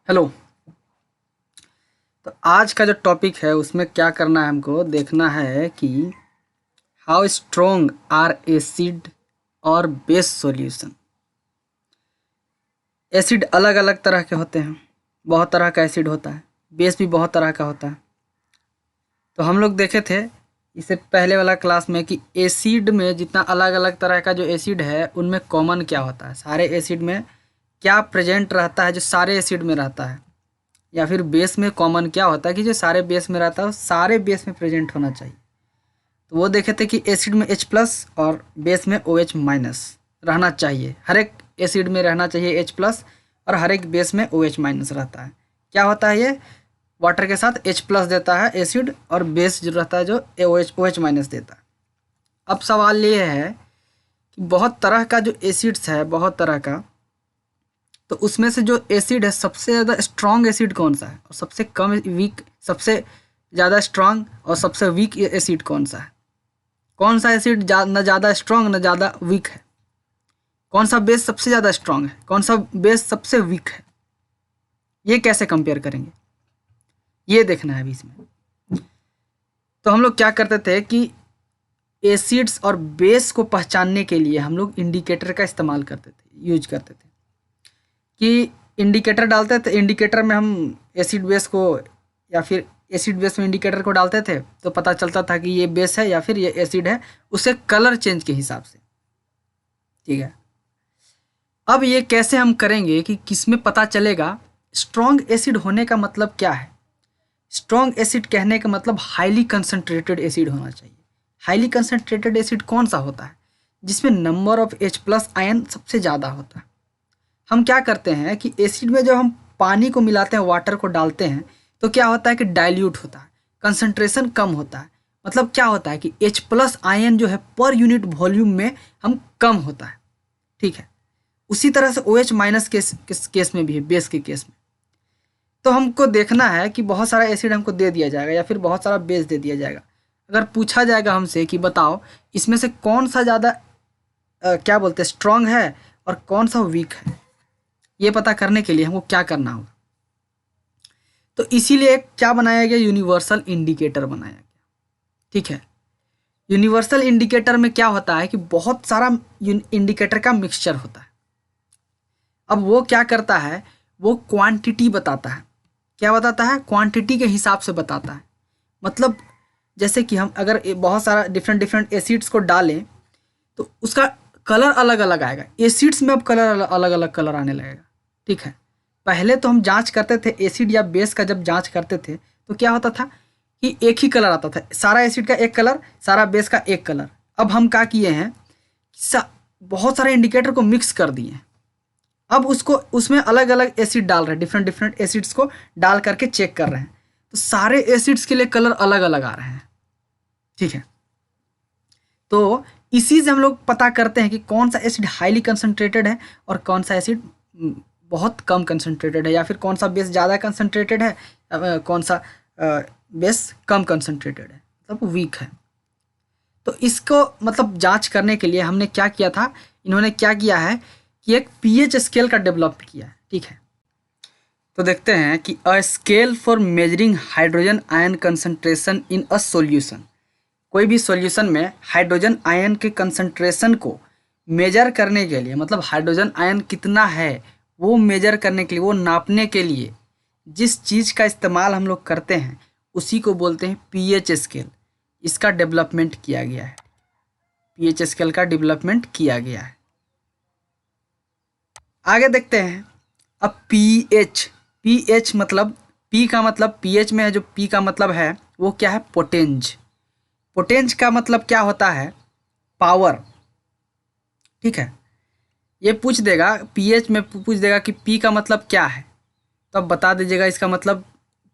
Hello. तो आज का जो टॉपिक है उसमें क्या करना है, हमको देखना है कि हाउ स्ट्रोंग आर एसिड और बेस सॉल्यूशन। एसिड अलग अलग तरह के होते हैं, बहुत तरह का एसिड होता है, बेस भी बहुत तरह का होता है। तो हम लोग देखे थे इससे पहले वाला क्लास में कि एसिड में जितना अलग अलग तरह का जो एसिड है उनमें कॉमन क्या होता है, सारे एसिड में क्या प्रेजेंट रहता है जो सारे एसिड में रहता है, या फिर बेस में कॉमन क्या होता है कि जो सारे बेस में रहता है वो सारे बेस में प्रेजेंट होना चाहिए। तो वो देखे थे कि एसिड में H प्लस और बेस में OH माइनस रहना चाहिए, हर एक एसिड में रहना चाहिए H प्लस और हर एक बेस में OH माइनस रहता है। क्या होता है ये, वाटर के साथ H प्लस देता है एसिड और बेस जो रहता है जो OH माइनस देता है। अब सवाल ये है कि बहुत तरह का जो एसिड्स है, बहुत तरह का, तो उसमें से जो एसिड है सबसे ज़्यादा स्ट्रॉन्ग एसिड कौन सा है और सबसे कम वीक, सबसे ज़्यादा स्ट्रॉन्ग और सबसे वीक एसिड कौन सा है, कौन सा एसिड न ज़्यादा स्ट्रॉन्ग न ज़्यादा वीक है, कौन सा बेस सबसे ज़्यादा स्ट्रॉन्ग है, कौन सा बेस सबसे वीक है, ये कैसे कंपेयर करेंगे, ये देखना है अभी इसमें। तो हम लोग क्या करते थे कि एसिड्स और बेस को पहचानने के लिए हम लोग इंडिकेटर का इस्तेमाल करते थे, यूज करते थे कि इंडिकेटर डालते थे, इंडिकेटर में हम एसिड बेस को या फिर एसिड बेस में इंडिकेटर को डालते थे तो पता चलता था कि ये बेस है या फिर ये एसिड है, उससे कलर चेंज के हिसाब से। ठीक है, अब ये कैसे हम करेंगे कि किसमें पता चलेगा स्ट्रॉन्ग एसिड होने का मतलब क्या है। स्ट्रॉन्ग एसिड कहने का मतलब हाईली कंसनट्रेटेड एसिड होना चाहिए। हाईली कंसनट्रेटेड एसिड कौन सा होता है, जिसमें number of H plus ion सबसे ज़्यादा होता है। हम क्या करते हैं कि एसिड में जब हम पानी को मिलाते हैं, वाटर को डालते हैं, तो क्या होता है कि डाइल्यूट होता है, कंसंट्रेशन कम होता है। मतलब क्या होता है कि H प्लस आयन जो है पर यूनिट वॉल्यूम में हम कम होता है। ठीक है, उसी तरह से OH माइनस केस में भी है, बेस के केस में। तो हमको देखना है कि बहुत सारा एसिड हमको दे दिया जाएगा या फिर बहुत सारा बेस दे दिया जाएगा। अगर पूछा जाएगा हमसे कि बताओ इसमें से कौन सा ज़्यादा क्या बोलते हैं स्ट्रॉन्ग है और कौन सा वीक है, ये पता करने के लिए हमको क्या करना होगा। तो इसीलिए क्या बनाया गया, यूनिवर्सल इंडिकेटर बनाया गया। ठीक है, यूनिवर्सल इंडिकेटर में क्या होता है कि बहुत सारा इंडिकेटर का मिक्सचर होता है। अब वो क्या करता है, वो क्वांटिटी बताता है। क्या बताता है, क्वांटिटी के हिसाब से बताता है। मतलब जैसे कि हम अगर बहुत सारा डिफरेंट डिफरेंट एसिड्स को डालें तो उसका कलर अलग अलग आएगा। एसिड्स में अब कलर अलग अलग कलर आने लगेगा। ठीक है, पहले तो हम जांच करते थे एसिड या बेस का, जब जांच करते थे तो क्या होता था कि एक ही कलर आता था, सारा एसिड का एक कलर, सारा बेस का एक कलर। अब हम क्या किए हैं, बहुत सारे इंडिकेटर को मिक्स कर दिए हैं। अब उसको उसमें अलग अलग एसिड डाल रहे हैं, डिफरेंट डिफरेंट एसिड्स को डाल करके चेक कर रहे हैं, तो सारे एसिड्स के लिए कलर अलग अलग आ रहे हैं। ठीक है, तो इसी से हम लोग पता करते हैं कि कौन सा एसिड हाईली कंसंट्रेटेड है और कौन सा एसिड बहुत कम कंसंट्रेटेड है, या फिर कौन सा बेस ज़्यादा कंसंट्रेटेड है, कौन सा बेस कम कंसंट्रेटेड है, मतलब वीक है। तो इसको मतलब जांच करने के लिए हमने क्या किया था, इन्होंने क्या किया है कि एक पीएच स्केल का डेवलप किया है। ठीक है, तो देखते हैं कि a scale for measuring hydrogen ion concentration in a solution. कोई भी सॉल्यूशन में हाइड्रोजन आयन के कंसंट्रेशन को मेजर करने के लिए, मतलब हाइड्रोजन आयन कितना है वो मेजर करने के लिए, वो नापने के लिए जिस चीज़ का इस्तेमाल हम लोग करते हैं उसी को बोलते हैं पीएच स्केल। इसका डेवलपमेंट किया गया है, पीएच स्केल का डेवलपमेंट किया गया है। आगे देखते हैं। अब पीएच, पीएच मतलब पी का मतलब पीएच में है, जो पी का मतलब है वो क्या है, पोटेंज। पोटेंज का मतलब क्या होता है, पावर। ठीक है, ये पूछ देगा पीएच में, पूछ देगा कि पी का मतलब क्या है, तो अब बता दीजिएगा इसका मतलब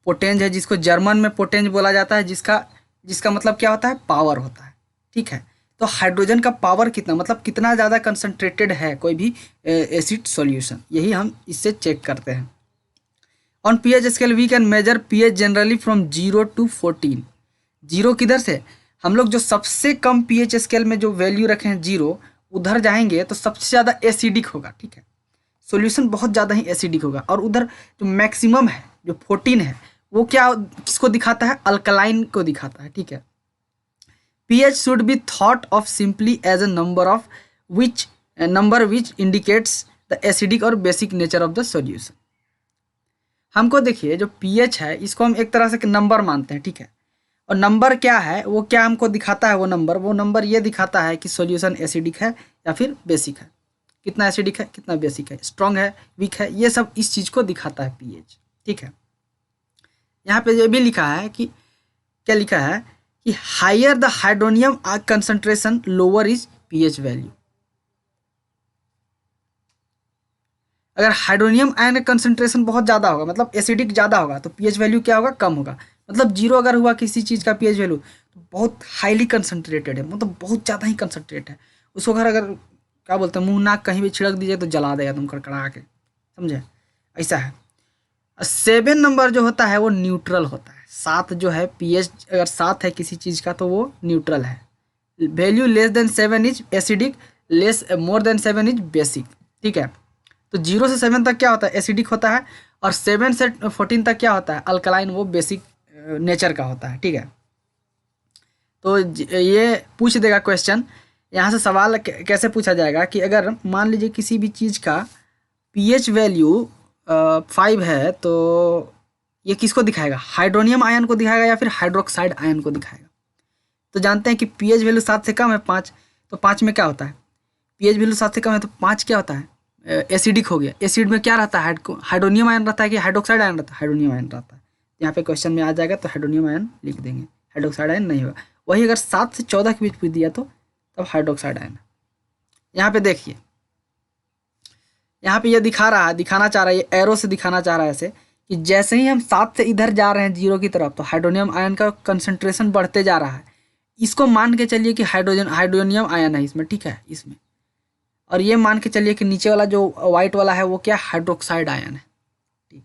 पोटेंज है, जिसको जर्मन में पोटेंज बोला जाता है, जिसका जिसका मतलब क्या होता है, पावर होता है। ठीक है, तो हाइड्रोजन का पावर कितना, मतलब कितना ज़्यादा कंसंट्रेटेड है कोई भी एसिड सॉल्यूशन, यही हम इससे चेक करते हैं। On pH scale we can measure pH generally from 0 to 14। Zero किधर से, हम लोग जो सबसे कम पीएच स्केल में जो वैल्यू रखे हैं 0, उधर जाएंगे तो सबसे ज़्यादा एसिडिक होगा। ठीक है, सॉल्यूशन बहुत ज़्यादा ही एसिडिक होगा। और उधर जो मैक्सिमम है जो 14 है वो क्या किसको दिखाता है, अल्कलाइन को दिखाता है, ठीक है। pH should be thought of simply as a number which indicates the acidic और basic nature of the solution. हमको देखिए जो pH है इसको हम एक तरह से नंबर मानते हैं, ठीक है। और नंबर क्या है, वो क्या हमको दिखाता है, वो नंबर ये दिखाता है कि सॉल्यूशन एसिडिक है या फिर बेसिक है, कितना एसिडिक है कितना बेसिक है, स्ट्रॉन्ग है वीक है, ये सब इस चीज़ को दिखाता है pH, ठीक है। यहाँ पे ये भी लिखा है कि क्या लिखा है कि higher the hydronium concentration lower is pH value. अगर हाइड्रोनियम आयन का कंसंट्रेशन बहुत ज़्यादा होगा मतलब एसिडिक ज़्यादा होगा तो pH वैल्यू क्या होगा, कम होगा। मतलब 0 अगर हुआ किसी चीज़ का pH वैल्यू तो बहुत हाईली कंसंट्रेटेड है, मतलब बहुत ज़्यादा ही कंसंट्रेट है। उसको अगर क्या बोलते हैं मुंह नाक कहीं भी छिड़क दीजिए तो जला देगा तुम कड़कड़ा के, समझे, ऐसा है। 7 नंबर जो होता है वो न्यूट्रल होता है। 7 जो है pH अगर 7 है किसी चीज़ का तो वो न्यूट्रल है। Value less than 7 is acidic, more than 7 is basic, ठीक है। तो 0 से 7 तक क्या होता है, एसिडिक होता है, और 7 से 14 तक क्या होता है, अल्कलाइन, वो बेसिक नेचर का होता है, ठीक है। तो ये पूछ देगा क्वेश्चन, यहाँ से सवाल कैसे पूछा जाएगा कि अगर मान लीजिए किसी भी चीज़ का pH वैल्यू 5 है तो ये किसको दिखाएगा, हाइड्रोनियम आयन को दिखाएगा या फिर हाइड्रोक्साइड आयन को दिखाएगा। तो जानते हैं कि pH वैल्यू 7 से कम है 5, तो 5 में क्या होता है, pH वैल्यू 7 से कम है तो 5 क्या होता है, एसिडिक हो गया। एसिड में क्या रहता है, हाइड्रोनियम आयन रहता है कि हाइड्रोक्साइड आयन रहता है, हाइड्रोनियम आयन रहता है। यहाँ पे क्वेश्चन में आ जाएगा तो हाइड्रोनियम आयन लिख देंगे, हाइड्रोक्साइड आयन नहीं होगा। वही अगर 7 से 14 के बीच पूछ दिया तो तब हाइड्रोक्साइड आयन। यहाँ पे देखिए, यहाँ पे ये दिखाना चाह रहा है, ये एरो से दिखाना चाह रहा है ऐसे कि जैसे ही हम 7 से इधर जा रहे हैं 0 की तरफ तो हाइड्रोनियम आयन का कंसंट्रेशन बढ़ते जा रहा है। इसको मान के चलिए कि हाइड्रोनियम आयन है इसमें, ठीक है, इसमें। और ये मान के चलिए कि नीचे वाला जो वाइट वाला है वो क्या, हाइड्रोक्साइड आयन है, ठीक।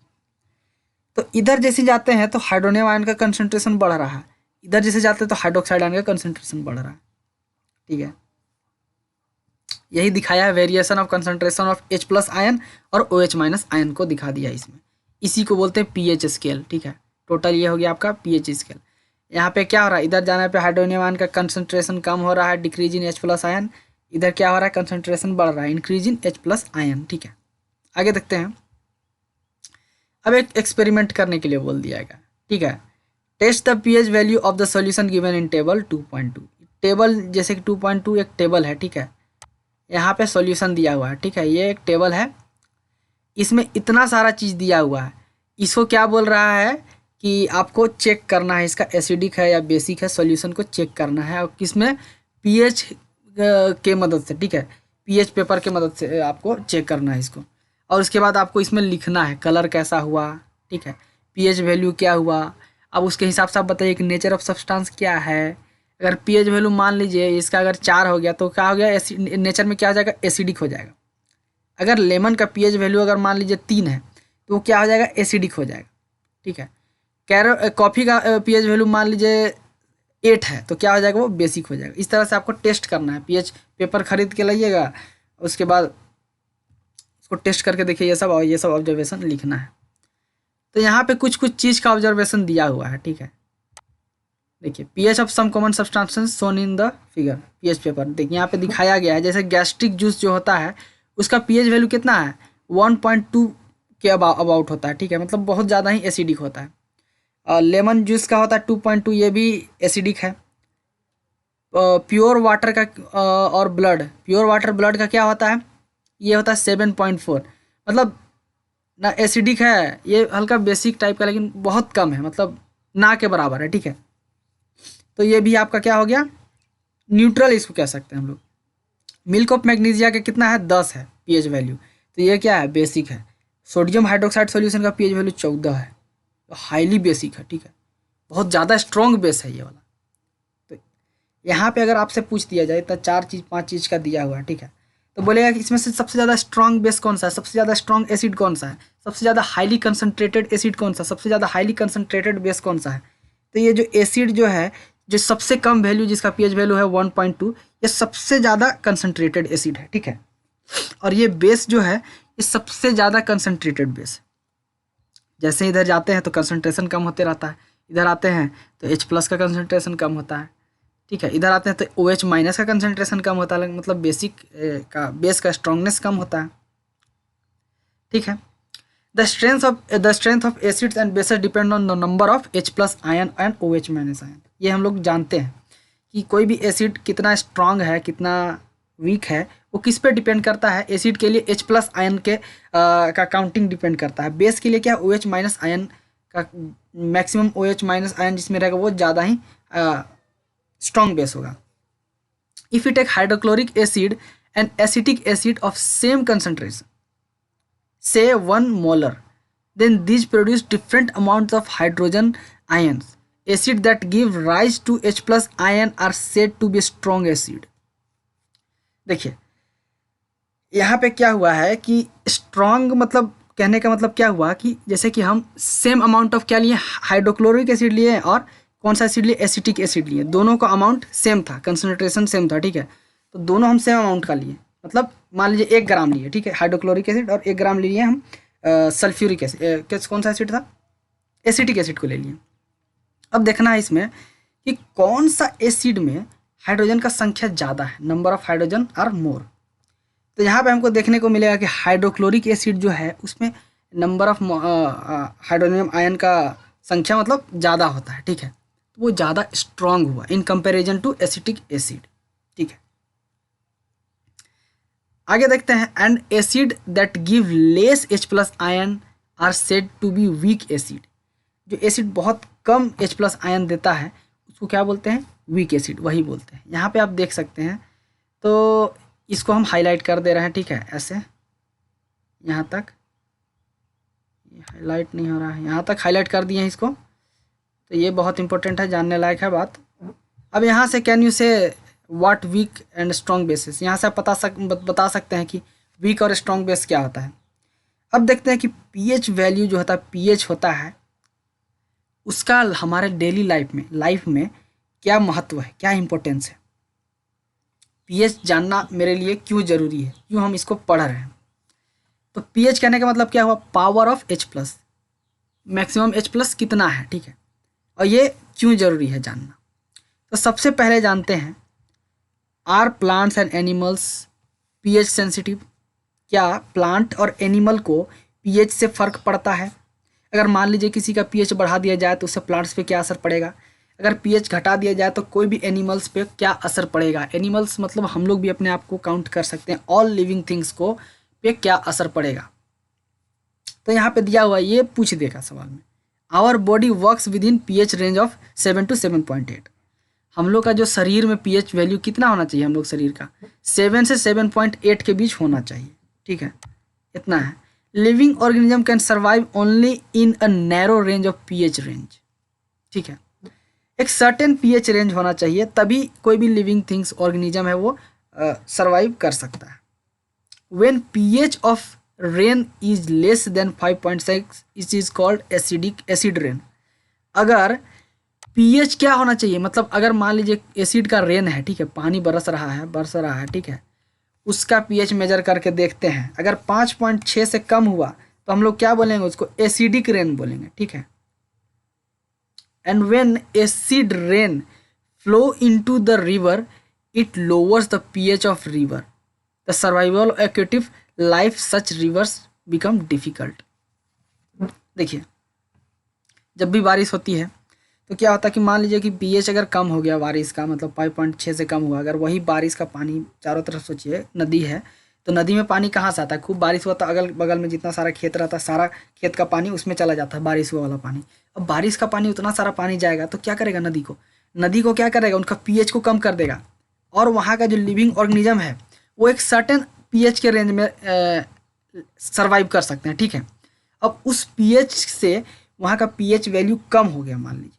तो इधर जैसे जाते हैं तो हाइड्रोनियम आयन का कंसंट्रेशन बढ़ रहा है, इधर जैसे जाते हैं तो हाइड्रोक्साइड आयन का कंसंट्रेशन बढ़ रहा है, ठीक है। यही दिखाया है variation of concentration of H+ ion और OH- आयन को दिखा दिया इसमें। इसी को बोलते हैं pH स्केल, ठीक है। टोटल ये हो गया आपका pH स्केल। यहाँ पे क्या हो रहा है, इधर जाने पे हाइड्रोनियम आयन का कंसंट्रेशन कम हो रहा है, डिक्रीज इन H+ आयन। इधर क्या हो रहा है, कंसंट्रेशन बढ़ रहा है, इंक्रीज इन H+ आयन, ठीक है। आगे देखते हैं। अब एक एक्सपेरिमेंट करने के लिए बोल दिया गया, ठीक है। Test the pH value of the solution given in table 2.2। Table जैसे कि 2.2 एक टेबल है, ठीक है। यहाँ पे सॉल्यूशन दिया हुआ है, ठीक है, ये एक टेबल है, इसमें इतना सारा चीज़ दिया हुआ है। इसको क्या बोल रहा है कि आपको चेक करना है इसका एसिडिक है या बेसिक है, सॉल्यूशन को चेक करना है। और किसमें, pH के मदद से, ठीक है, pH पेपर के मदद से आपको चेक करना है इसको। और उसके बाद आपको इसमें लिखना है कलर कैसा हुआ, ठीक है, pH वैल्यू क्या हुआ। अब उसके हिसाब से आप बताइए कि नेचर ऑफ सब्सटेंस क्या है। अगर pH वैल्यू मान लीजिए इसका अगर 4 हो गया तो क्या हो गया, नेचर में क्या हो जाएगा, एसिडिक हो जाएगा। अगर लेमन का pH वैल्यू अगर मान लीजिए 3 है तो वो क्या हो जाएगा, एसिडिक हो जाएगा, ठीक है। कॉफ़ी का pH वैल्यू मान लीजिए 8 है तो क्या हो जाएगा, वो बेसिक हो जाएगा। इस तरह से आपको टेस्ट करना है। pH पेपर खरीद के लाइएगा, उसके बाद उसको टेस्ट करके देखिए, ये सब ऑब्जर्वेशन लिखना है। तो यहाँ पे कुछ चीज़ का ऑब्जर्वेशन दिया हुआ है, ठीक है। देखिए pH of some common substances shown in the figure, pH paper. देखिए यहाँ पे दिखाया गया है, जैसे गैस्ट्रिक जूस जो होता है उसका pH वैल्यू कितना है, 1.2 के अबाउट होता है, ठीक है, मतलब बहुत ज़्यादा ही एसिडिक होता है। और लेमन जूस का होता है 2.2, ये भी एसिडिक है। प्योर वाटर का और प्योर वाटर ब्लड का क्या होता है, ये होता है 7.4, मतलब ना एसिडिक है, ये हल्का बेसिक टाइप का लेकिन बहुत कम है, मतलब ना के बराबर है, ठीक है। तो ये भी आपका क्या हो गया, न्यूट्रल इसको कह सकते हैं हम लोग। मिल्क ऑफ मैग्नीशिया का कितना है, 10 है pH वैल्यू, तो ये क्या है, बेसिक है। सोडियम हाइड्रोक्साइड सॉल्यूशन का pH वैल्यू 14 है, तो हाईली बेसिक है, ठीक है, बहुत ज़्यादा स्ट्रॉन्ग बेस है ये वाला। तो यहाँ पे अगर आपसे पूछ दिया जाए तो 5 चीज़ का दिया हुआ है, ठीक है, तो बोलेगा कि इसमें से सबसे ज़्यादा स्ट्रॉन्ग बेस कौन सा है, सबसे ज़्यादा स्ट्रॉन्ग एसिड कौन सा है, सबसे ज़्यादा हाईली कंसनट्रेटेड एसिड कौन सा, सबसे ज़्यादा हाईली कंसनट्रेटेड बेस कौन सा है। तो ये जो एसिड जो है, जो सबसे कम वैल्यू जिसका pH वैल्यू है 1.2, ये सबसे ज़्यादा कंसनट्रेटेड एसिड है, ठीक है। और ये बेस जो है ये सबसे ज़्यादा कंसनट्रेटेड बेस। जैसे इधर जाते हैं तो कंसनट्रेशन कम होते रहता है, इधर आते हैं तो H+ का कंसनट्रेशन कम होता है, ठीक है। इधर आते हैं तो OH- का कंसनट्रेशन कम होता है, मतलब बेस का स्ट्रॉन्गनेस कम होता है, ठीक है। The strength of acids and bases depend on the number of H+ ion and OH- ion. ये हम लोग जानते हैं कि कोई भी एसिड कितना स्ट्रांग है कितना वीक है वो किस पे डिपेंड करता है। एसिड के लिए H+ आयन का काउंटिंग डिपेंड करता है। बेस के लिए क्या OH- आयन का मैक्सिमम OH- आयन जिसमें रहेगा वो ज़्यादा ही स्ट्रॉन्ग बेस होगा। If you take hydrochloric acid and acetic acid of same concentration, say 1 molar, then these produce different amounts of hydrogen ions. Acid that give rise to H+ ion are said to be strong acid. देखिए यहाँ पे क्या हुआ है कि strong मतलब कहने का मतलब क्या हुआ कि जैसे कि हम सेम अमाउंट ऑफ क्या लिए, हाइड्रोक्लोरिक एसिड लिए और कौन सा एसिड लिए, एसिटिक एसिड लिए। दोनों का अमाउंट सेम था, कंसनट्रेशन सेम था, ठीक है। तो दोनों हम सेम अमाउंट का लिए, मतलब मान लीजिए 1 ग्राम लिए, ठीक है, हाइड्रोक्लोरिक एसिड, और 1 ग्राम लिए हम सल्फ्यूरिक एसिड, कौन सा एसिड था, एसिटिक एसिड को ले लिए। अब देखना है इसमें कि कौन सा एसिड में हाइड्रोजन का संख्या ज़्यादा है, number of hydrogen are more. तो यहाँ पे हमको देखने को मिलेगा कि हाइड्रोक्लोरिक एसिड जो है उसमें नंबर ऑफ हाइड्रोनियम आयन का संख्या मतलब ज़्यादा होता है, ठीक है। तो वो ज़्यादा स्ट्रॉन्ग हुआ in comparison to acetic acid, ठीक है। आगे देखते हैं, and acid that give less H+ ion are said to be weak acid. जो एसिड बहुत कम H+ आयन देता है उसको क्या बोलते हैं, वीक एसिड, वही बोलते हैं। यहाँ पे आप देख सकते हैं, तो इसको हम हाईलाइट कर दे रहे हैं, ठीक है, ऐसे यहाँ तक ये हाईलाइट नहीं हो रहा है, यहाँ तक हाईलाइट कर दिए हैं इसको। तो ये बहुत इंपॉर्टेंट है, जानने लायक है बात। अब यहाँ से can you say what weak and strong bases, यहाँ से आप बता सकते हैं कि वीक और स्ट्रॉन्ग बेस क्या होता है। अब देखते हैं कि pH वैल्यू जो होता है, pH होता है उसका हमारे डेली लाइफ में क्या महत्व है, क्या इंपॉर्टेंस है। pH जानना मेरे लिए क्यों ज़रूरी है, क्यों हम इसको पढ़ रहे हैं। तो pH कहने का मतलब क्या हुआ, power of H+, maximum H+ कितना है, ठीक है। और ये क्यों ज़रूरी है जानना। तो सबसे पहले जानते हैं, are plants and animals pH sensitive. क्या प्लांट और एनिमल को pH से फ़र्क पड़ता है। अगर मान लीजिए किसी का pH बढ़ा दिया जाए तो उससे प्लांट्स पे क्या असर पड़ेगा, अगर pH घटा दिया जाए तो कोई भी एनिमल्स पे क्या असर पड़ेगा। एनिमल्स मतलब हम लोग भी अपने आप को काउंट कर सकते हैं, ऑल लिविंग थिंग्स को पे क्या असर पड़ेगा। तो यहाँ पे दिया हुआ ये पूछ देगा सवाल में, our body works within pH range of 7 to 7.8। हम लोग का जो शरीर में pH वैल्यू कितना होना चाहिए, हम लोग शरीर का 7 से 7.8 के बीच होना चाहिए, ठीक है, इतना है। Living organism can survive only in a narrow range of pH range, ठीक है। एक सर्टेन pH रेंज होना चाहिए तभी कोई भी लिविंग थिंग्स ऑर्गेनिज्म है वो सर्वाइव कर सकता है। When pH of rain is less than 5.6 it is called acid rain. अगर pH क्या होना चाहिए, मतलब अगर मान लीजिए एसिड का रेन है, ठीक है, पानी बरस रहा है, ठीक है, उसका pH मेजर करके देखते हैं। अगर 5.6 से कम हुआ तो हम लोग क्या बोलेंगे, उसको एसिडिक रेन बोलेंगे, ठीक है। And when acid rain flow into the river it lowers the pH of river, the survival active life such reverse become difficult. देखिए जब भी बारिश होती है तो क्या होता है कि मान लीजिए कि pH अगर कम हो गया बारिश का, मतलब 5.6 से कम हुआ, अगर वही बारिश का पानी चारों तरफ सोचिए नदी है, तो नदी में पानी कहाँ से आता है, खूब बारिश हुआ तो अगल बगल में जितना सारा खेत रहता है सारा खेत का पानी उसमें चला जाता है, बारिश हुआ वाला पानी। अब बारिश का पानी उतना सारा पानी जाएगा तो क्या करेगा, नदी को क्या करेगा, उनका pH को कम कर देगा। और वहाँ का जो लिविंग ऑर्गेनिज्म है वो एक सर्टेन pH के रेंज में सर्वाइव कर सकते हैं, ठीक है। अब उस pH से वहाँ का pH वैल्यू कम हो गया मान लीजिए,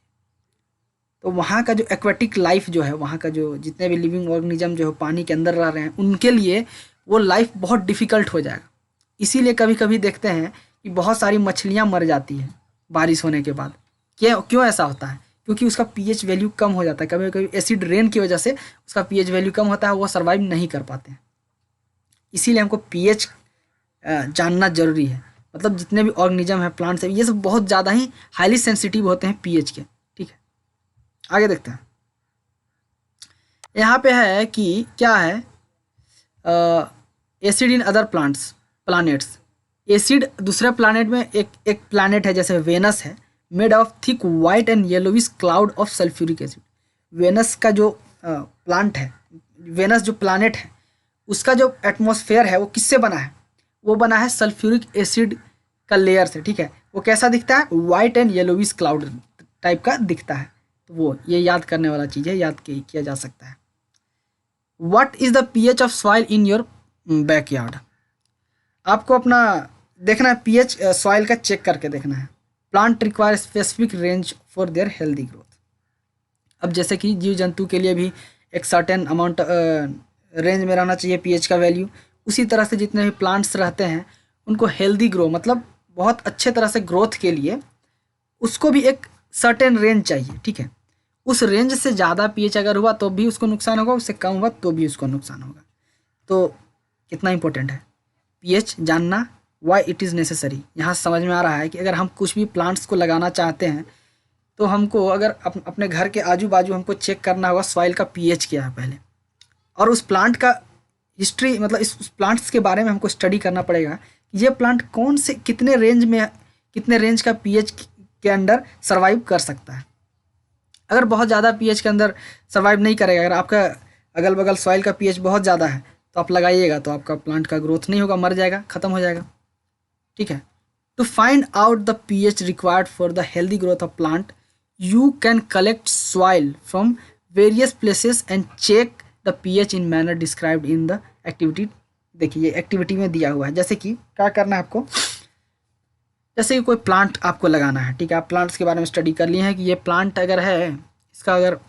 तो वहाँ का जो एक्वेटिक लाइफ जो है, वहाँ का जो जितने भी लिविंग ऑर्गेनिज्म जो है पानी के अंदर रह रहे हैं उनके लिए वो लाइफ बहुत डिफ़िकल्ट हो जाएगा। इसीलिए कभी कभी देखते हैं कि बहुत सारी मछलियाँ मर जाती हैं बारिश होने के बाद। क्यों ऐसा होता है, क्योंकि उसका pH वैल्यू कम हो जाता है। कभी कभी एसिड रेन की वजह से उसका pH वैल्यू कम होता है, वो सर्वाइव नहीं कर पाते हैं। इसीलिए हमको pH जानना जरूरी है। मतलब जितने भी ऑर्गेनिज्म है, प्लांट्स है, ये सब बहुत ज़्यादा ही हाईली सेंसिटिव होते हैं पीएच के। ठीक है, आगे देखते हैं। यहाँ पे है कि क्या है, acid in other planets. Acid दूसरे प्लानेट में एक प्लानेट है जैसे वेनस है, made of thick white and yellowish cloud of sulphuric acid. Venus का जो प्लांट है, वेनस जो प्लानेट है, उसका जो एटमॉस्फेयर है वो किससे बना है? वो बना है सल्फ्यूरिक एसिड का लेयर से। ठीक है, वो कैसा दिखता है? White and yellowish cloud type का दिखता है। तो वो ये याद करने वाला चीज़ है, याद किया जा सकता है। What is the pH of soil in your backyard? आपको अपना देखना है पीएच सॉइल का चेक करके देखना है। Plant require specific range for their healthy growth. अब जैसे कि जीव जंतु के लिए भी एक सर्टेन अमाउंट रेंज में रहना चाहिए पीएच का वैल्यू, उसी तरह से जितने भी प्लांट्स रहते हैं उनको हेल्दी ग्रो, मतलब बहुत अच्छे तरह से ग्रोथ के लिए उसको भी एक सर्टेन रेंज चाहिए। ठीक है, उस रेंज से ज़्यादा पीएच अगर हुआ तो भी उसको नुकसान होगा, उससे कम हुआ तो भी उसको नुकसान होगा। तो कितना इंपॉर्टेंट है पीएच जानना, वाई इट इज़ नेसेसरी। यहाँ समझ में आ रहा है कि अगर हम कुछ भी प्लांट्स को लगाना चाहते हैं तो हमको अगर अपने घर के आजू बाजू हमको चेक करना होगा सॉइल का पीएच क्या है पहले, और उस प्लांट का हिस्ट्री, मतलब उस प्लांट्स के बारे में हमको स्टडी करना पड़ेगा कि ये प्लांट कौन से कितने रेंज का पीएच के अंदर सर्वाइव कर सकता है। अगर बहुत ज़्यादा पीएच के अंदर सर्वाइव नहीं करेगा, अगर आपका अगल बगल सॉइल का पीएच बहुत ज़्यादा है तो आप लगाइएगा तो आपका प्लांट का ग्रोथ नहीं होगा, मर जाएगा, ख़त्म हो जाएगा। ठीक है, to find out the pH required for the healthy growth of plant, you can collect soil from various places and check the pH in manner described in the activity। देखिए ये एक्टिविटी में दिया हुआ है। जैसे कि क्या करना है आपको, जैसे कि कोई प्लांट आपको लगाना है। ठीक है, आप प्लांट्स के बारे में स्टडी कर लिए हैं कि ये प्लांट अगर है, इसका अगर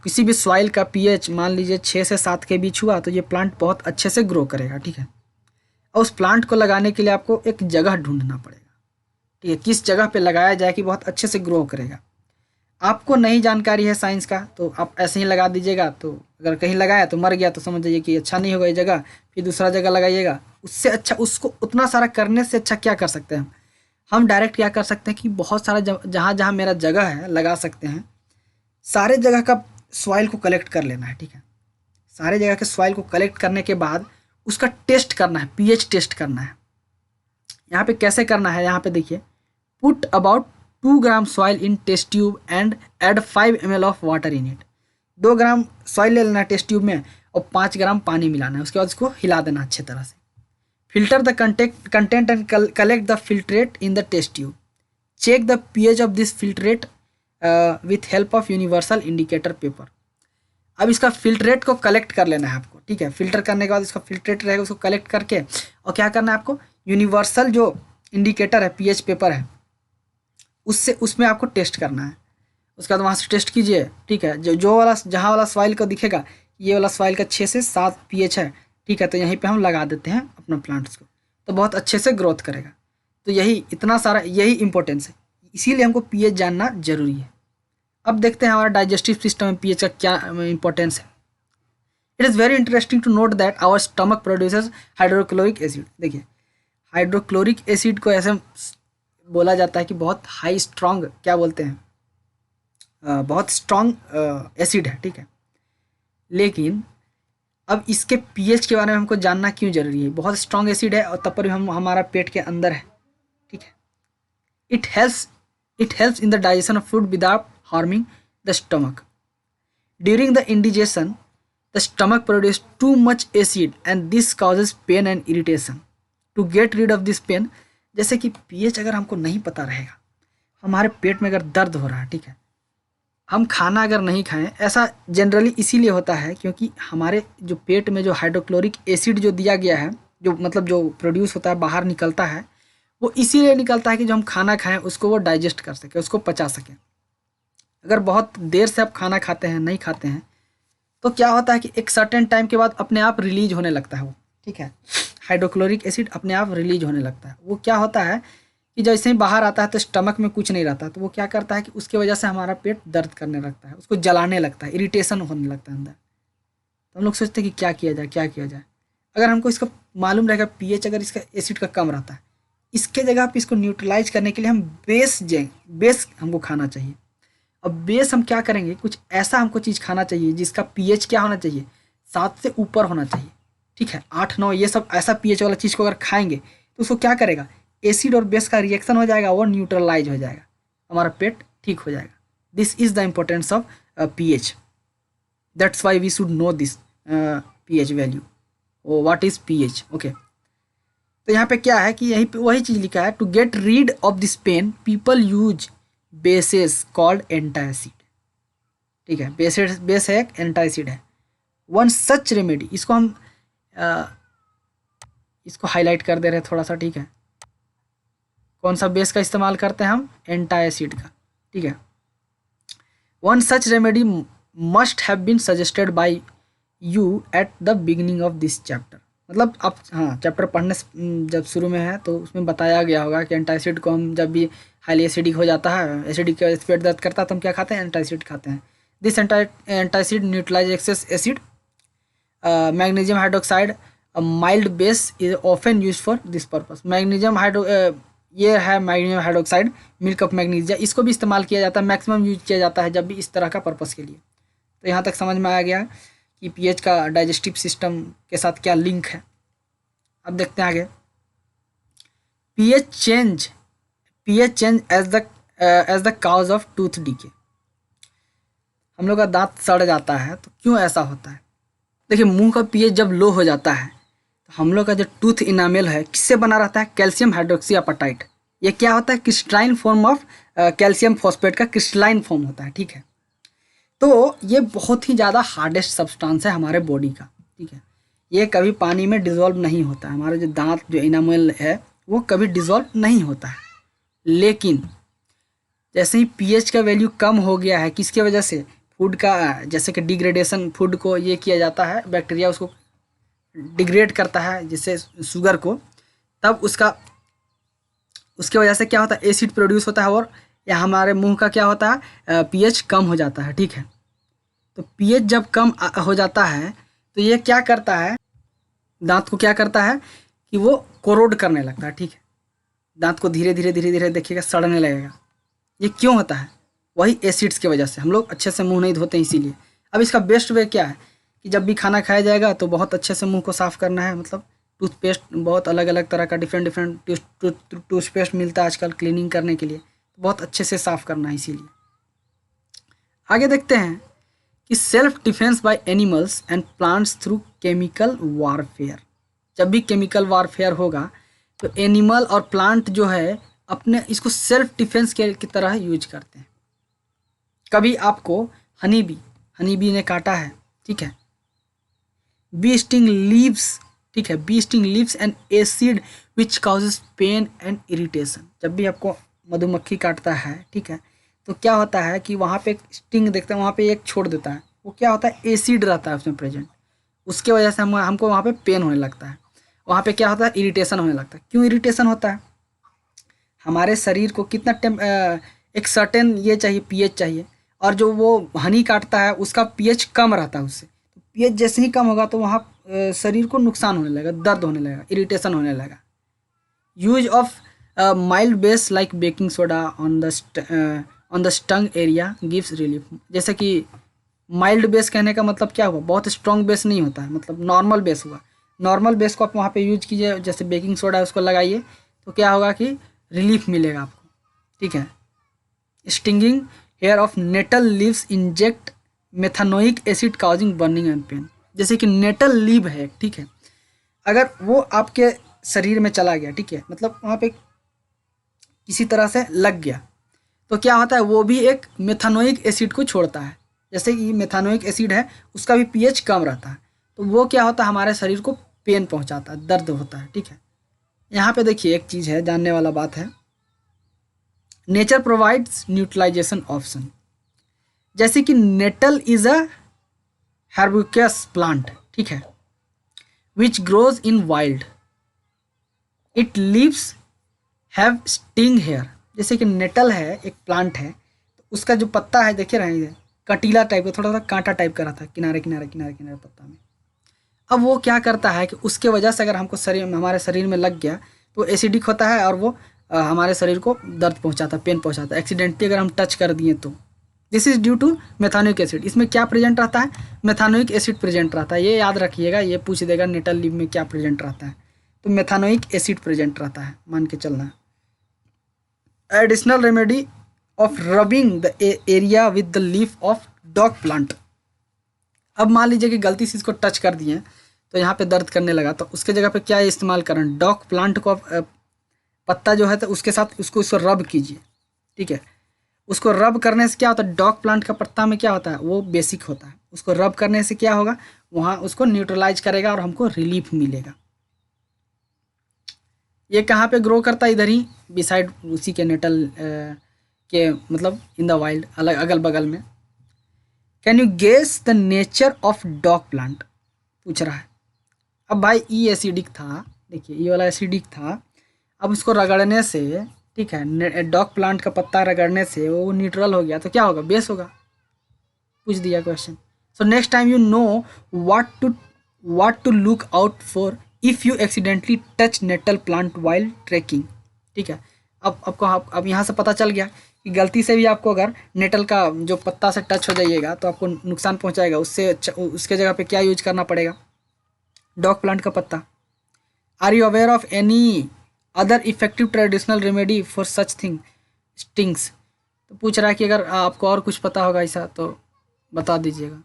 किसी भी सॉइल का पीएच मान लीजिए 6 से 7 के बीच हुआ तो ये प्लांट बहुत अच्छे से ग्रो करेगा। ठीक है, और उस प्लांट को लगाने के लिए आपको एक जगह ढूंढना पड़ेगा। ठीक है, किस जगह पे लगाया जाए कि बहुत अच्छे से ग्रो करेगा। आपको नहीं जानकारी है साइंस का तो आप ऐसे ही लगा दीजिएगा, तो अगर कहीं लगाया तो मर गया तो समझ जाइए कि अच्छा नहीं होगा ये जगह, फिर दूसरा जगह लगाइएगा। उससे अच्छा, उसको उतना सारा करने से अच्छा क्या कर सकते हैं हम डायरेक्ट क्या कर सकते हैं कि बहुत सारा जहाँ जहाँ मेरा जगह है लगा सकते हैं, सारे जगह का सॉइल को कलेक्ट कर लेना है। ठीक है, सारे जगह के सॉइल को कलेक्ट करने के बाद उसका टेस्ट करना है, पीएच टेस्ट करना है। यहाँ पे कैसे करना है, यहाँ पे देखिए, put about 2 gram soil in test tube and add 5 ml of water in it. 2 gram soil ले लेना है टेस्ट ट्यूब में और 5 ग्राम पानी मिलाना है। उसके बाद उसको हिला देना अच्छे तरह से। Filter the content and collect the filtrate in the test tube. Check the pH of this filtrate with help of universal indicator paper. अब इसका फिल्ट्रेट को कलेक्ट कर लेना है आपको। ठीक है, फिल्टर करने के बाद इसका फिल्ट्रेट रहेगा, उसको कलेक्ट करके और क्या करना है आपको, यूनिवर्सल जो इंडिकेटर है, पीएच पेपर है, उससे उसमें आपको टेस्ट करना है। उसके बाद वहाँ से टेस्ट कीजिए। ठीक है, जो वाला जहाँ वाला सॉइल को दिखेगा ये वाला सॉइल का 6 से 7 पीएच है। ठीक है, तो यहीं पे हम लगा देते हैं अपना प्लांट्स को, तो बहुत अच्छे से ग्रोथ करेगा। तो यही इतना सारा, यही इंपॉर्टेंस है, इसीलिए हमको पीएच जानना जरूरी है। अब देखते हैं हमारा डाइजेस्टिव सिस्टम में पीएच का क्या इंपॉर्टेंस है। It is very interesting to note that our stomach produces hydrochloric acid. देखिए, हाइड्रोक्लोरिक एसिड को ऐसे बोला जाता है कि बहुत हाई स्ट्रॉन्ग, क्या बोलते हैं, बहुत स्ट्रॉन्ग एसिड है। ठीक है, लेकिन अब इसके पीएच के बारे में हमको जानना क्यों जरूरी है। बहुत स्ट्रॉन्ग एसिड है और तब पर भी हमारा पेट के अंदर है। ठीक है, it helps in the digestion of food without harming the stomach. During the indigestion the stomach produce too much acid and this causes pain and irritation. To get rid of this pain, जैसे कि pH अगर हमको नहीं पता रहेगा, हमारे पेट में अगर दर्द हो रहा है, ठीक है, हम खाना अगर नहीं खाएं, ऐसा जनरली इसीलिए होता है क्योंकि हमारे जो पेट में जो हाइड्रोक्लोरिक एसिड जो दिया गया है, जो मतलब जो प्रोड्यूस होता है, बाहर निकलता है, वो इसीलिए निकलता है कि जो हम खाना खाएं उसको वो डाइजेस्ट कर सके, उसको पचा सके। अगर बहुत देर से आप खाना खाते हैं, नहीं खाते हैं, तो क्या होता है कि एक सर्टेन टाइम के बाद अपने आप रिलीज होने लगता है वो। ठीक है, हाइड्रोक्लोरिक एसिड अपने आप रिलीज होने लगता है। वो क्या होता है कि जैसे ही बाहर आता है तो स्टमक में कुछ नहीं रहता, तो वो क्या करता है कि उसकी वजह से हमारा पेट दर्द करने लगता है, उसको जलाने लगता है, इरिटेशन होने लगता है अंदर। तो हम लोग सोचते हैं कि क्या किया जाए, क्या किया जाए। अगर हमको इसका मालूम रहेगा पीएच अगर इसका एसिड का कम रहता है, इसके जगह पे इसको न्यूट्रलाइज करने के लिए हम बेस हमको खाना चाहिए। अब बेस हम क्या करेंगे, कुछ ऐसा हमको चीज़ खाना चाहिए जिसका पीएच क्या होना चाहिए, 7 से ऊपर होना चाहिए, ठीक है। 8-9 ये सब ऐसा पीएच वाला चीज़ को अगर खाएंगे तो उसको क्या करेगा, एसिड और बेस का रिएक्शन हो जाएगा, वो न्यूट्रलाइज हो जाएगा, हमारा पेट ठीक हो जाएगा। This is the importance of pH, that's why we should know this pH value, o what is pH, okay. तो यहाँ पे क्या है कि यही पे वही चीज़ लिखा है, to get rid of this pain people use bases called antacid, ठीक है। बेस है एक, एंटासिड है। वन सच रेमेडी, इसको हम इसको हाईलाइट कर दे रहे हैं थोड़ा सा, ठीक है। कौन सा बेस का इस्तेमाल करते हैं हम, एंटासिड का, ठीक है। One such remedy must have been suggested by you at the beginning of this chapter, मतलब आप हाँ चैप्टर पढ़ने जब शुरू में है तो उसमें बताया गया होगा कि एंटासिड को हम जब भी हाईली एसिडिक हो जाता है, एसिडिक का पेट दर्द करता है तो हम क्या खाते हैं, एंटासिड खाते हैं। This antacid neutralize excess acid, magnesium hydroxide mild base is often use for this purpose. Magnesium hydro ये है magnesium hydroxide, milk of magnesia, इसको भी इस्तेमाल किया जाता है, मैक्सिमम यूज किया जाता है जब भी इस तरह का पर्पस के लिए। तो यहाँ तक समझ में आ गया कि पीएच का डाइजेस्टिव सिस्टम के साथ क्या लिंक है। अब देखते हैं आगे, pH change as the cause of tooth decay. हम लोग का दांत सड़ जाता है तो क्यों ऐसा होता है, देखिए मुंह का पीएच जब लो हो जाता है तो हम लोग का जो टूथ इनामेल है किससे बना रहता है, कैल्शियम हाइड्रोक्सी अपाटाइट। ये क्या होता है, crystalline form of calcium phosphate का क्रिस्टलाइन फॉर्म होता है, ठीक है। तो ये बहुत ही ज़्यादा हार्डेस्ट सब्सटेंस है हमारे बॉडी का, ठीक है। ये कभी पानी में डिज़ोल्व नहीं होता है, हमारा जो दांत जो इनामेल है वो कभी डिज़ोल्व नहीं होता है। लेकिन जैसे ही पीएच का वैल्यू कम हो गया है, किसके वजह से, फूड का जैसे कि डिग्रेडेशन, फूड को ये किया जाता है, बैक्टीरिया उसको डिग्रेड करता है जिससे शुगर को, तब उसके वजह से क्या होता है, एसिड प्रोड्यूस होता है और या हमारे मुंह का क्या होता है, पीएच कम हो जाता है, ठीक है। तो पीएच जब कम हो जाता है तो ये क्या करता है, दांत को क्या करता है कि वो कोरोड करने लगता है, ठीक है। दांत को धीरे धीरे देखिएगा सड़ने लगेगा। ये क्यों होता है, वही एसिड्स की वजह से। हम लोग अच्छे से मुंह नहीं धोते हैं इसीलिए। अब इसका बेस्ट वे क्या है कि जब भी खाना खाया जाएगा तो बहुत अच्छे से मुंह को साफ़ करना है, मतलब टूथपेस्ट, बहुत अलग अलग तरह का डिफरेंट टूथपेस्ट मिलता है आजकल क्लीनिंग करने के लिए, बहुत अच्छे से साफ़ करना है इसीलिए। आगे देखते हैं कि self defence by animals and plants through chemical warfare. जब भी केमिकल वारफेयर होगा तो एनिमल और प्लांट जो है अपने इसको सेल्फ डिफेंस की तरह यूज करते हैं। कभी आपको हनी बी ने काटा है, ठीक है, बी स्टिंग लीव्स, ठीक है, be sting leaves and acid which causes pain and irritation. जब भी आपको मधुमक्खी काटता है, ठीक है, तो क्या होता है कि वहाँ पे एक स्टिंग देखते हैं, वहाँ पे एक छोड़ देता है, वो क्या होता है, एसिड रहता है उसमें प्रेजेंट, उसके वजह से हमको वहाँ पे पेन होने लगता है, वहाँ पे क्या होता है, इरिटेशन होने लगता है। क्यों इरिटेशन होता है, हमारे शरीर को कितना एक सर्टेन ये चाहिए, पीएच चाहिए, और जो वो हनी काटता है उसका पीएच कम रहता है उससे, तो पीएच जैसे ही कम होगा तो वहाँ शरीर को नुकसान होने लगेगा, दर्द होने लगेगा, इरिटेशन होने लगेगा। Use of mild base like baking soda on the stung area gives relief. जैसे कि माइल्ड बेस कहने का मतलब क्या हुआ, बहुत स्ट्रॉन्ग बेस नहीं होता है, मतलब नॉर्मल बेस हुआ। नॉर्मल बेस को आप वहाँ पे यूज कीजिए, जैसे बेकिंग सोडा है उसको लगाइए, तो क्या होगा कि रिलीफ मिलेगा आपको, ठीक है। Stinging hair of nettle leaves inject methanoic acid causing burning and pain. जैसे कि नेटल लीव है, ठीक है, अगर वो आपके शरीर में चला गया, ठीक है, मतलब वहाँ पे किसी तरह से लग गया, तो क्या होता है, वो भी एक मेथानोइक एसिड को छोड़ता है। जैसे कि मेथानोइक एसिड है उसका भी पीएच कम रहता है, तो वो क्या होता है, हमारे शरीर को पेन पहुँचाता है, दर्द होता है, ठीक है। यहाँ पे देखिए एक चीज़ है, जानने वाला बात है, नेचर प्रोवाइड्स न्यूट्रलाइजेशन ऑप्शन। जैसे कि nettle is a herbaceous plant, ठीक है, which grows in wild, it leaves have sting hair. जैसे कि नेटल है, एक प्लांट है, तो उसका जो पत्ता है देखिए रहे हैं, कटीला टाइप का, थोड़ा सा कांटा टाइप का रहता है किनारे पत्ता में। अब वो क्या करता है कि उसके वजह से अगर हमको हमारे शरीर में लग गया तो एसिडिक होता है और वो हमारे शरीर को दर्द पहुंचाता है, पेन पहुंचाता है, एक्सीडेंटली अगर हम टच कर दिए तो। This is due to methanoic acid. इसमें क्या प्रेजेंट रहता है? मेथानोइक एसिड प्रेजेंट रहता है। ये याद रखिएगा, ये पूछ देगा नेटल लीव में क्या प्रेजेंट रहता है, तो मेथानोइक एसिड प्रेजेंट रहता है, मान के चलना। Additional remedy of rubbing the area with the leaf of dog plant. अब मान लीजिए कि गलती से इसको टच कर दिए तो यहाँ पे दर्द करने लगा, तो उसके जगह पे क्या इस्तेमाल करें? डॉग प्लांट को पत्ता जो है तो उसके साथ उसको रब कीजिए, ठीक है। उसको रब करने से क्या होता है? डॉग प्लांट का पत्ता में क्या होता है? वो बेसिक होता है। उसको रब करने से क्या होगा? वहाँ उसको न्यूट्रलाइज करेगा और हमको रिलीफ मिलेगा। ये कहाँ पे ग्रो करता है? इधर ही बिसाइड उसी के नेटल के मतलब इन द वाइल्ड, अलग अगल बगल में। Can you guess the nature of dog plant, पूछ रहा है। अब भाई ई एसिडिक था, देखिए ये वाला एसिडिक था, अब उसको रगड़ने से, ठीक है, डॉग प्लांट का पत्ता रगड़ने से वो न्यूट्रल हो गया, तो क्या होगा? बेस होगा। पूछ दिया question. So next time you know what to look out for if you accidentally touch nettle plant while trekking, ठीक है। अब यहाँ से पता चल गया कि गलती से भी आपको अगर नेटल का जो पत्ता से टच हो जाइएगा तो आपको नुकसान पहुँचाएगा। उसके जगह पे क्या यूज करना पड़ेगा? डॉग प्लांट का पत्ता। Are you aware of any other effective traditional remedy for such thing stings? तो पूछ रहा है कि अगर आपको और कुछ पता होगा ऐसा तो बता दीजिएगा।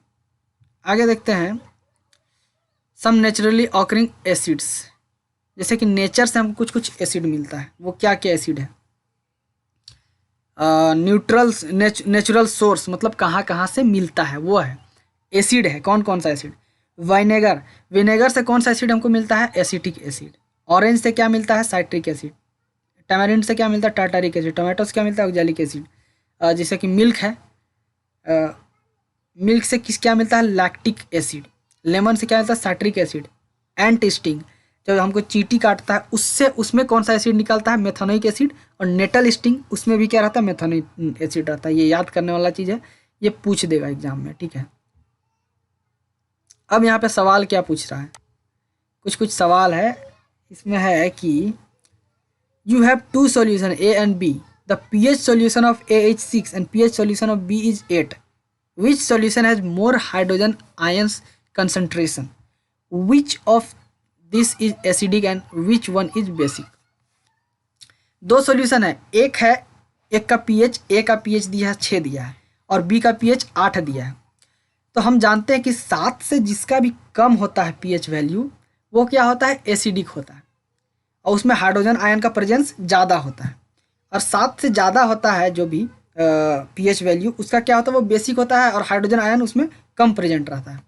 आगे देखते हैं। सम नेचुरली ऑकरिंग एसिड्स, जैसे कि नेचर से हमको कुछ कुछ एसिड मिलता है। वो क्या क्या एसिड है? नेचुरल सोर्स, मतलब कहाँ कहाँ से मिलता है वो है एसिड है। कौन कौन सा एसिड? विनेगर से कौन सा एसिड हमको मिलता है? Acetic acid. ऑरेंज से क्या मिलता है? Citric acid. टैमरिंड से क्या मिलता है? Tartaric acid. टोमेटो से क्या मिलता है? Oxalic acid. जैसे कि मिल्क है, मिल्क से क्या मिलता है? Lactic acid. लेमन से क्या मिलता है? Citric acid. एंट स्टिंग, जब हमको चींटी काटता है उसमें कौन सा एसिड निकलता है? मेथानोइक एसिड। और नेटल स्टिंग उसमें भी क्या रहता है? मेथानोइक एसिड रहता है। ये याद करने वाला चीज़ है, ये पूछ देगा एग्जाम में, ठीक है। अब यहाँ पे सवाल क्या पूछ रहा है? कुछ सवाल है इसमें, है कि you have two solution A and B, the pH solution of A is 6 and pH solution of B is 8. Which solution has more hydrogen ions concentration? Which of this is acidic and which one is basic? दो solution है, एक का pH, ए का pH दिया है 6 दिया है और बी का pH 8 दिया है। तो हम जानते हैं कि 7 से जिसका भी कम होता है pH वैल्यू वो क्या होता है? एसिडिक होता है और उसमें हाइड्रोजन आयन का प्रेजेंस ज़्यादा होता है। और 7 से ज़्यादा होता है जो भी pH वैल्यू, उसका क्या होता है? वो बेसिक होता है और हाइड्रोजन आयन उसमें कम प्रेजेंट रहता है।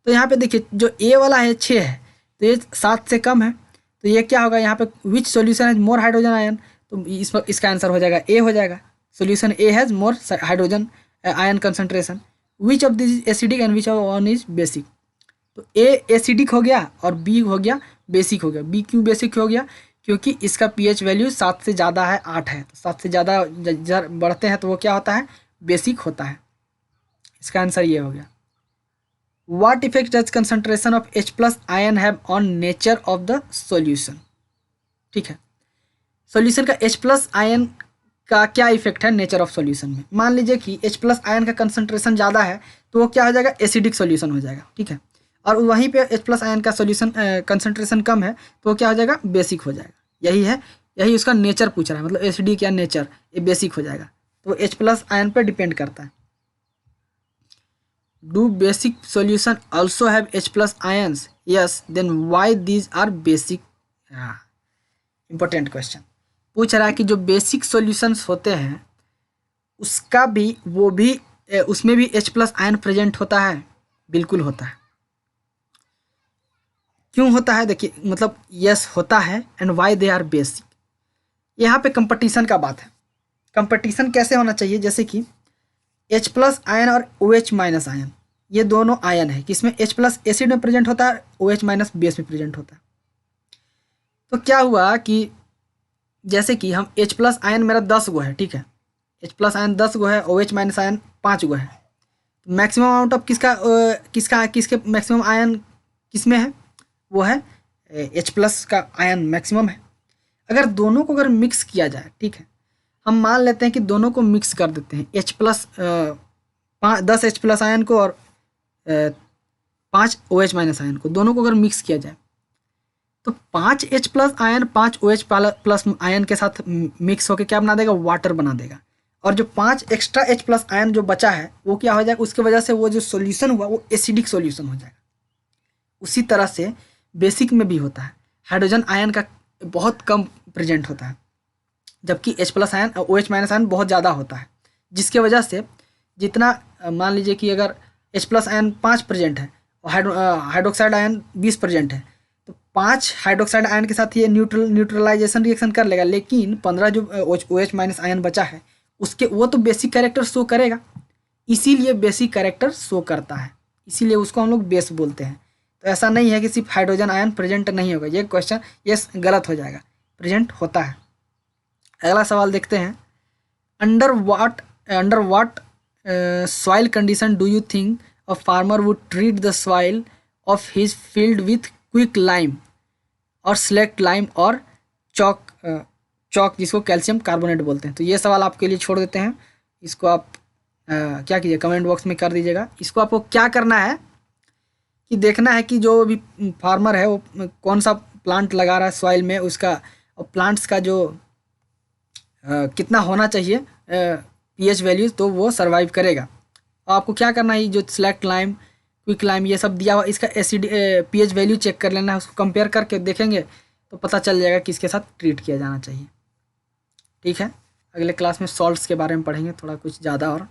तो यहाँ पे देखिए जो ए वाला है 6 है तो ये 7 से कम है, तो ये क्या होगा? यहाँ पे which solution has more hydrogen ion, तो इसका आंसर हो जाएगा ए हो जाएगा। Solution A has more hydrogen ion concentration. Which of this is acidic and which of one is basic? तो ए एसिडिक हो गया और बी हो गया बेसिक हो गया। बी क्यों बेसिक हो गया? क्योंकि इसका pH वैल्यू 7 से ज़्यादा है, 8 है। तो 7 से ज़्यादा बढ़ते हैं तो वो क्या होता है? बेसिक होता है। इसका आंसर ये हो गया। What effect does concentration of H+ ion have on nature of the solution? ठीक है, सॉल्यूशन का H+ आयन का क्या इफेक्ट है नेचर ऑफ सॉल्यूशन में? मान लीजिए कि H+ आयन का कंसंट्रेशन ज़्यादा है तो वो क्या हो जाएगा? एसिडिक सॉल्यूशन हो जाएगा, ठीक है। और वहीं पे H+ आयन का सॉल्यूशन कंसंट्रेशन कम है तो वो क्या हो जाएगा? बेसिक हो जाएगा। यही उसका नेचर पूछ रहा है, मतलब एसिडिक या नेचर, ये बेसिक हो जाएगा। तो H+ आयन पर डिपेंड करता है। Do basic solution also have H+ ions? Yes, then why these are basic? Important question पूछ रहा है कि जो बेसिक सॉल्यूशंस होते हैं उसका भी उसमें भी H+ आयन प्रेजेंट होता है? बिल्कुल होता है। क्यों होता है? देखिए मतलब यस होता है, and why they are basic. यहाँ पे कंपटीशन का बात है। कंपटीशन कैसे होना चाहिए? जैसे कि H+ आयन और OH- आयन, ये दोनों आयन है, किसमें? H+ एसिड में प्रेजेंट होता है, OH- बेस में प्रेजेंट होता है। तो क्या हुआ कि जैसे कि हम H+ आयन मेरा 10 गो है, ठीक है, H+ आयन 10 गो है, OH- आयन 5 गो है। मैक्सिमम अमाउंट ऑफ किसके मैक्सिमम आयन किसमें है, वो है H+ का आयन मैक्सिमम है। अगर दोनों को अगर मिक्स किया जाए, ठीक है, हम मान लेते हैं कि दोनों को मिक्स कर देते हैं, H+ 10 H+ आयन को और 5 OH- आयन को, दोनों को अगर मिक्स किया जाए तो 5 H+ आयन 5 OH+ आयन के साथ मिक्स होकर क्या बना देगा, वाटर बना देगा। और जो 5 एक्स्ट्रा H+ आयन जो बचा है वो क्या हो जाएगा, उसके वजह से वो जो सॉल्यूशन हुआ वो एसिडिक सॉल्यूशन हो जाएगा। उसी तरह से बेसिक में भी होता है, हाइड्रोजन आयन का बहुत कम प्रेजेंट होता है, जबकि H+ आयन OH- आयन बहुत ज़्यादा होता है, जिसके वजह से जितना मान लीजिए कि अगर H+ आयन 5 प्रेजेंट है और हाइड्रोक्साइड आयन 20 प्रेजेंट है, तो 5 हाइड्रोक्साइड आयन के साथ ये न्यूट्रलाइजेशन रिएक्शन कर लेगा, लेकिन 15 जो OH- आयन बचा है उसके वो तो बेसिक कैरेक्टर शो करेगा, इसीलिए बेसिक कैरेक्टर शो करता है, इसीलिए उसको हम लोग बेस बोलते हैं। तो ऐसा नहीं है कि सिर्फ हाइड्रोजन आयन प्रेजेंट नहीं होगा, ये क्वेश्चन ये गलत हो जाएगा, प्रेजेंट होता है। अगला सवाल देखते हैं, under what soil condition do you think a farmer would treat the soil of his field with quick lime और सेलेक्ट लाइम और चौक जिसको कैल्शियम कार्बोनेट बोलते हैं। तो ये सवाल आपके लिए छोड़ देते हैं, इसको आप क्या कीजिए, कमेंट बॉक्स में कर दीजिएगा। इसको आपको क्या करना है कि देखना है कि जो भी फार्मर है वो कौन सा प्लांट लगा रहा है सॉइल में, उसका और प्लांट्स का जो कितना होना चाहिए pH वैल्यूज, तो वो सर्वाइव करेगा। और आपको क्या करना है, जो सेलेक्ट लाइम क्विक लाइम ये सब दिया हुआ, इसका एसिड pH वैल्यू चेक कर लेना है, उसको कंपेयर करके देखेंगे तो पता चल जाएगा कि इसके साथ ट्रीट किया जाना चाहिए। ठीक है, अगले क्लास में सॉल्ट्स के बारे में पढ़ेंगे थोड़ा कुछ ज़्यादा और।